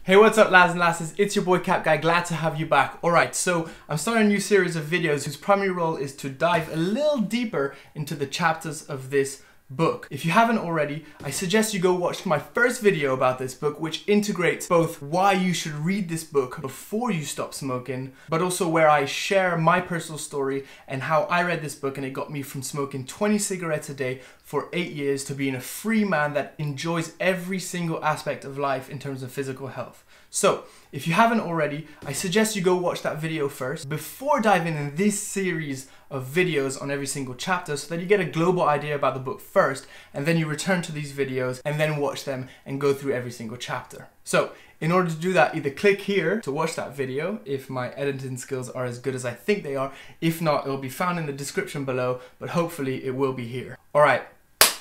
Hey, what's up lads and lasses, it's your boy Cap Guy, glad to have you back. Alright, so I'm starting a new series of videos whose primary role is to dive a little deeper into the chapters of this book. If you haven't already, I suggest you go watch my first video about this book, which integrates both why you should read this book before you stop smoking, but also where I share my personal story and how I read this book and it got me from smoking 20 cigarettes a day for 8 years to being a free man that enjoys every single aspect of life in terms of physical health. So, if you haven't already, I suggest you go watch that video first before diving in this series of videos on every single chapter so that you get a global idea about the book first, and then you return to these videos and then watch them and go through every single chapter. So, in order to do that, either click here to watch that video if my editing skills are as good as I think they are. If not, it'll be found in the description below, but hopefully it will be here. Alright,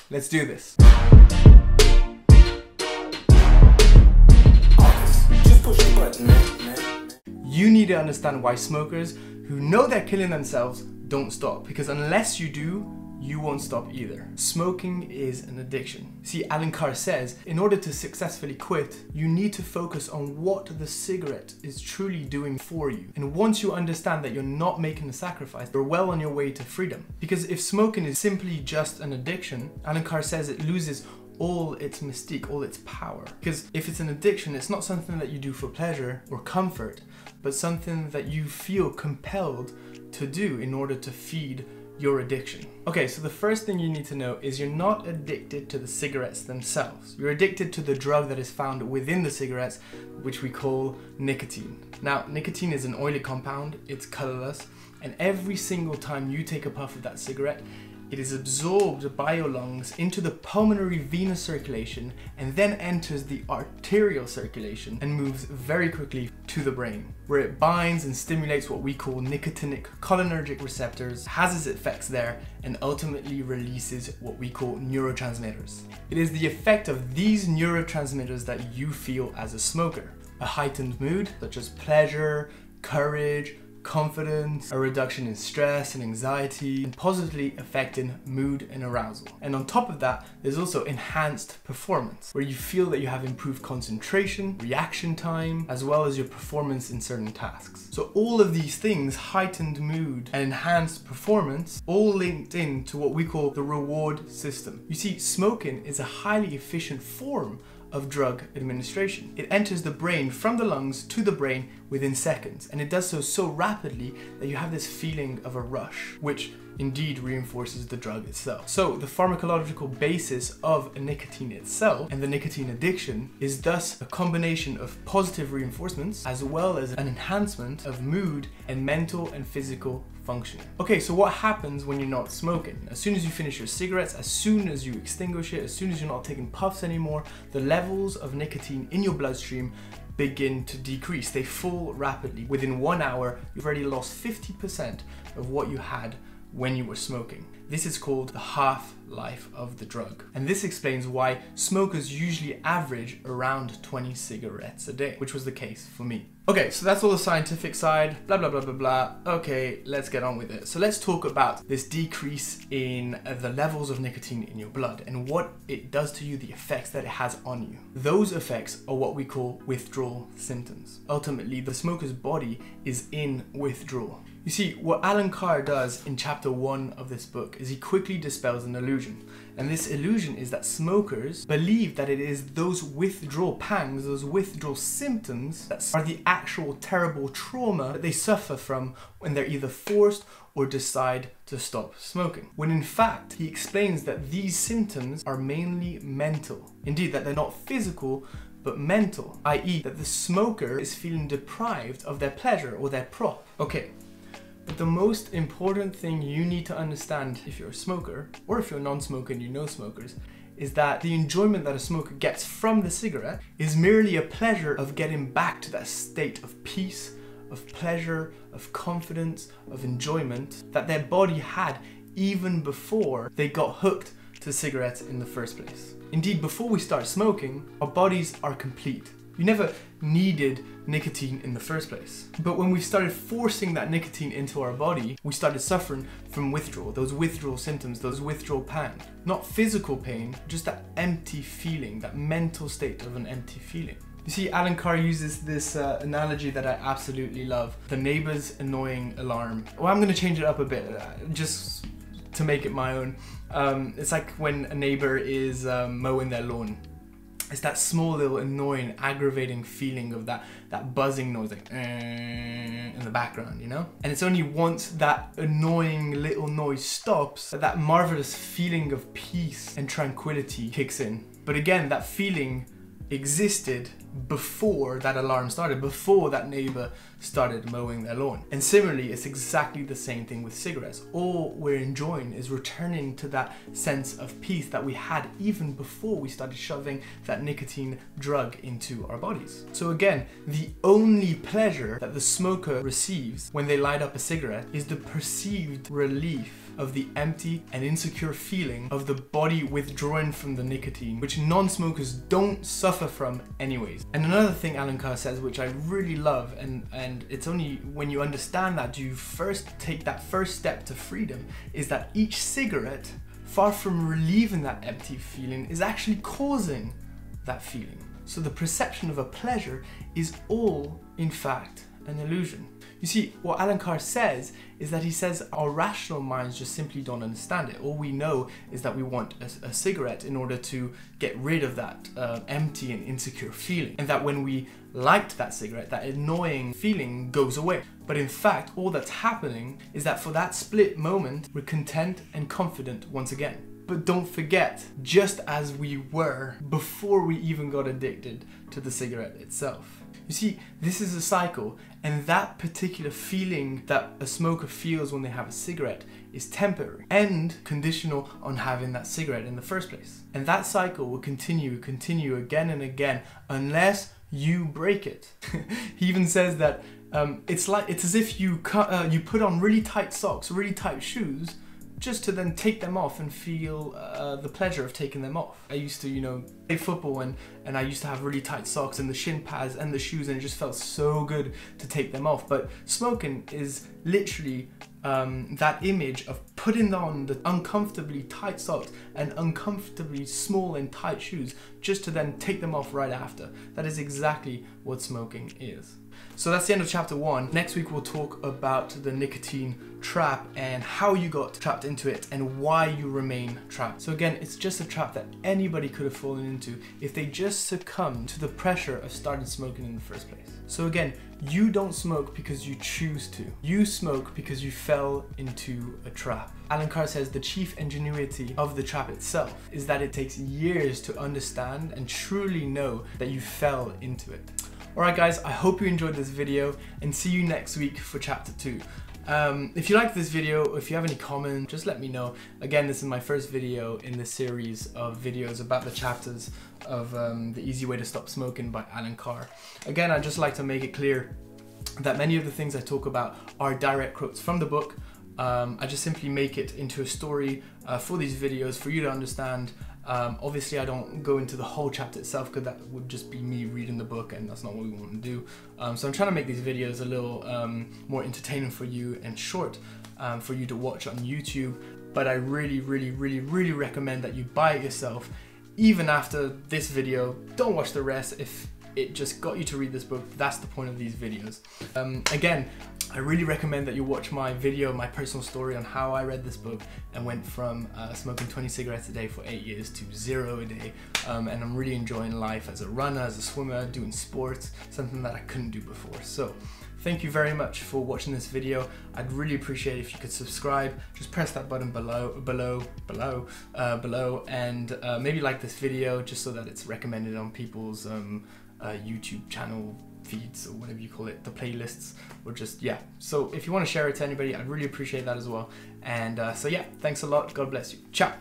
let's do this. You need to understand why smokers who know they're killing themselves don't stop, because unless you do, you won't stop either. Smoking is an addiction. See, Carr says, in order to successfully quit, you need to focus on what the cigarette is truly doing for you. And once you understand that you're not making a sacrifice, you're well on your way to freedom. Because if smoking is simply just an addiction, Carr says it loses all its mystique, all its power. Because if it's an addiction, it's not something that you do for pleasure or comfort, but something that you feel compelled to do in order to feed your addiction. Okay, so the first thing you need to know is you're not addicted to the cigarettes themselves. You're addicted to the drug that is found within the cigarettes, which we call nicotine. Now, nicotine is an oily compound, it's colorless, and every single time you take a puff of that cigarette, it is absorbed by your lungs into the pulmonary venous circulation and then enters the arterial circulation and moves very quickly to the brain, where it binds and stimulates what we call nicotinic cholinergic receptors, has its effects there, and ultimately releases what we call neurotransmitters. It is the effect of these neurotransmitters that you feel as a smoker. A heightened mood, such as pleasure, courage, confidence, a reduction in stress and anxiety, and positively affecting mood and arousal. And on top of that, there's also enhanced performance, where you feel that you have improved concentration, reaction time, as well as your performance in certain tasks. So all of these things, heightened mood and enhanced performance, all linked in to what we call the reward system. You see, smoking is a highly efficient form of drug administration. It enters the brain from the lungs to the brain within seconds, and it does so rapidly that you have this feeling of a rush, which indeed reinforces the drug itself. So the pharmacological basis of a nicotine itself and the nicotine addiction is thus a combination of positive reinforcements as well as an enhancement of mood and mental and physical functioning. Okay, so what happens when you're not smoking? As soon as you finish your cigarettes, as soon as you extinguish it, as soon as you're not taking puffs anymore, the levels of nicotine in your bloodstream begin to decrease. They fall rapidly. Within 1 hour, you've already lost 50% of what you had when you were smoking. This is called the half-life of the drug. And this explains why smokers usually average around 20 cigarettes a day, which was the case for me. Okay, so that's all the scientific side, blah, blah, blah, blah, blah. Okay, let's get on with it. So let's talk about this decrease in the levels of nicotine in your blood and what it does to you, the effects that it has on you. Those effects are what we call withdrawal symptoms. Ultimately, the smoker's body is in withdrawal. You see, what Carr does in chapter 1 of this book is he quickly dispels an illusion. And this illusion is that smokers believe that it is those withdrawal pangs, those withdrawal symptoms that are the actual terrible trauma that they suffer from when they're either forced or decide to stop smoking. When in fact, he explains that these symptoms are mainly mental. Indeed, that they're not physical, but mental, i.e. that the smoker is feeling deprived of their pleasure or their prop. Okay. But the most important thing you need to understand if you're a smoker, or if you're a non-smoker and you know smokers, is that the enjoyment that a smoker gets from the cigarette is merely a pleasure of getting back to that state of peace, of pleasure, of confidence, of enjoyment that their body had even before they got hooked to cigarettes in the first place. Indeed, before we start smoking, our bodies are complete. You never needed nicotine in the first place. But when we started forcing that nicotine into our body, we started suffering from withdrawal, those withdrawal symptoms, those withdrawal pangs. Not physical pain, just that empty feeling, that mental state of an empty feeling. You see, Alan Carr uses this analogy that I absolutely love. The neighbor's annoying alarm. Well, I'm gonna change it up a bit, just to make it my own. It's like when a neighbor is mowing their lawn. It's that small little annoying, aggravating feeling of that buzzing noise, like in the background, you know? And it's only once that annoying little noise stops that marvelous feeling of peace and tranquility kicks in. But again, that feeling existed before that alarm started, before that neighbor started mowing their lawn. And similarly, it's exactly the same thing with cigarettes. All we're enjoying is returning to that sense of peace that we had even before we started shoving that nicotine drug into our bodies. So again, the only pleasure that the smoker receives when they light up a cigarette is the perceived relief of the empty and insecure feeling of the body withdrawing from the nicotine, which non-smokers don't suffer from anyways. And another thing Alan Carr says, which I really love, and it's only when you understand that do you first take that first step to freedom, is that each cigarette, far from relieving that empty feeling, is actually causing that feeling. So the perception of a pleasure is all, in fact, an illusion. You see, what Alan Carr says is that he says our rational minds just simply don't understand it. All we know is that we want a cigarette in order to get rid of that empty and insecure feeling. And that when we light that cigarette, that annoying feeling goes away. But in fact, all that's happening is that for that split moment, we're content and confident once again. But don't forget, just as we were before we even got addicted to the cigarette itself. You see, this is a cycle, and that particular feeling that a smoker feels when they have a cigarette is temporary and conditional on having that cigarette in the first place. And that cycle will continue again and again unless you break it. He even says that it's as if you put on really tight socks, really tight shoes, just to then take them off and feel the pleasure of taking them off. I used to, play football and I used to have really tight socks and the shin pads and the shoes, and it just felt so good to take them off. But smoking is literally that image of putting on the uncomfortably tight socks and uncomfortably small and tight shoes just to then take them off right after. That is exactly what smoking is. So that's the end of chapter 1. Next week we'll talk about the nicotine trap and how you got trapped into it and why you remain trapped. So again, it's just a trap that anybody could have fallen into if they just succumbed to the pressure of starting smoking in the first place. So again, you don't smoke because you choose to. You smoke because you fell into a trap. Alan Carr says the chief ingenuity of the trap itself is that it takes years to understand and truly know that you fell into it. Alright guys, I hope you enjoyed this video and see you next week for chapter 2. If you liked this video, or if you have any comments, just let me know. Again, this is my first video in this series of videos about the chapters of The Easy Way to Stop Smoking by Alan Carr. Again, I'd just like to make it clear that many of the things I talk about are direct quotes from the book. I just simply make it into a story for these videos for you to understand. Obviously I don't go into the whole chapter itself because that would just be me reading the book, and that's not what we want to do. So I'm trying to make these videos a little more entertaining for you and short for you to watch on YouTube. But I really recommend that you buy it yourself. Even after this video, don't watch the rest. If it just got you to read this book, that's the point of these videos. Again, I really recommend that you watch my video, my personal story on how I read this book and went from smoking 20 cigarettes a day for 8 years to 0 a day. And I'm really enjoying life as a runner, as a swimmer, doing sports, something that I couldn't do before. So thank you very much for watching this video. I'd really appreciate it if you could subscribe. Just press that button below, and maybe like this video just so that it's recommended on people's YouTube channel feeds, or whatever you call it, the playlists, or just, yeah. So if you want to share it to anybody, I'd really appreciate that as well. And so yeah, thanks a lot. God bless you. Ciao.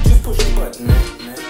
Just push the button, man.